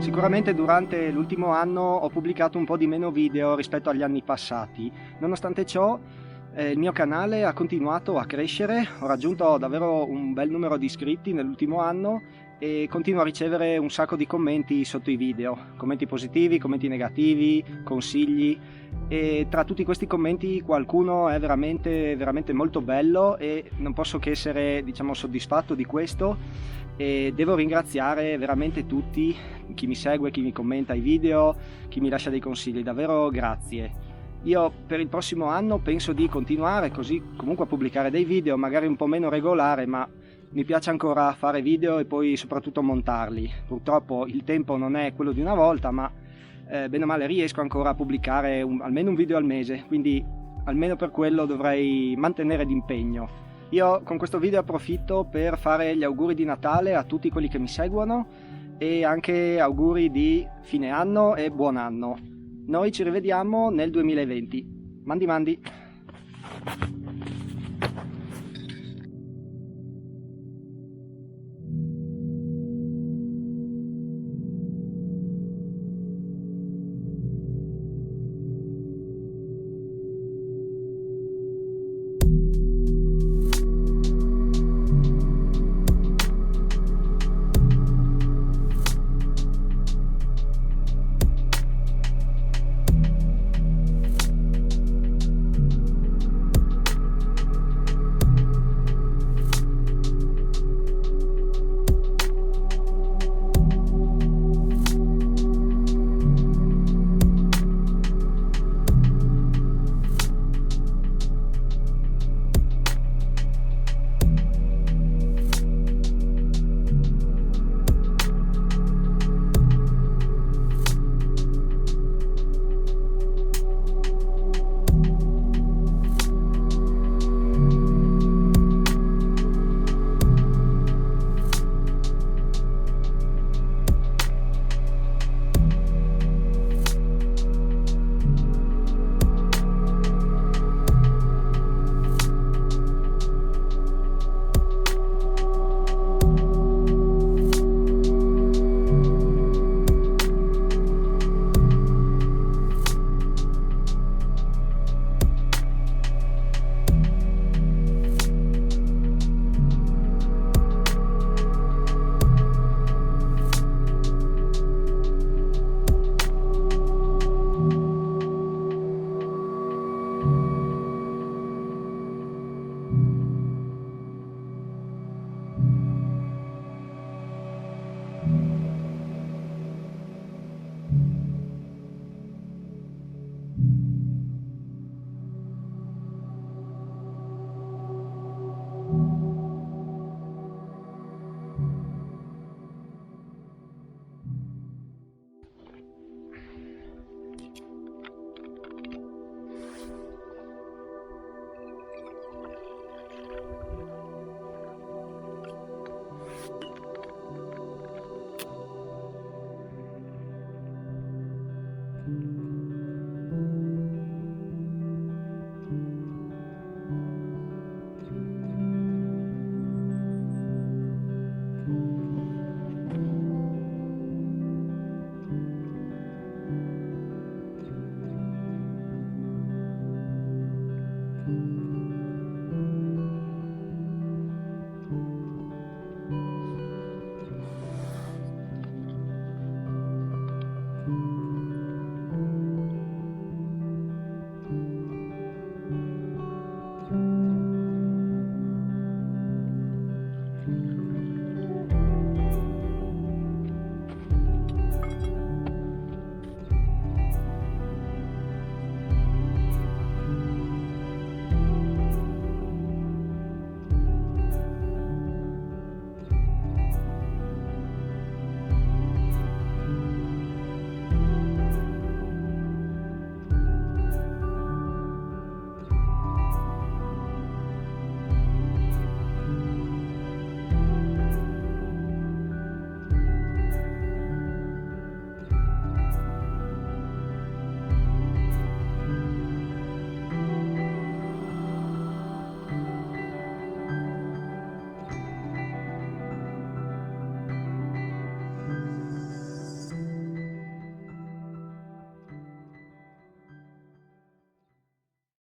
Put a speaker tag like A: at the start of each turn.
A: Sicuramente durante l'ultimo anno ho pubblicato un po' di meno video rispetto agli anni passati. Nonostante ciò, il mio canale ha continuato a crescere, ho raggiunto davvero un bel numero di iscritti nell'ultimo anno e continuo a ricevere un sacco di commenti sotto i video, commenti positivi, commenti negativi, consigli, e tra tutti questi commenti qualcuno è veramente molto bello e non posso che essere, diciamo, soddisfatto di questo, e devo ringraziare veramente tutti, chi mi segue, chi mi commenta i video, chi mi lascia dei consigli, davvero grazie. Io per il prossimo anno penso di continuare così, comunque a pubblicare dei video, magari un po' meno regolare, ma mi piace ancora fare video e poi soprattutto montarli. Purtroppo il tempo non è quello di una volta, ma bene o male riesco ancora a pubblicare almeno un video al mese, quindi almeno per quello dovrei mantenere l'impegno. Io con questo video approfitto per fare gli auguri di Natale a tutti quelli che mi seguono e anche auguri di fine anno e buon anno. Noi ci rivediamo nel 2020. Mandi mandi!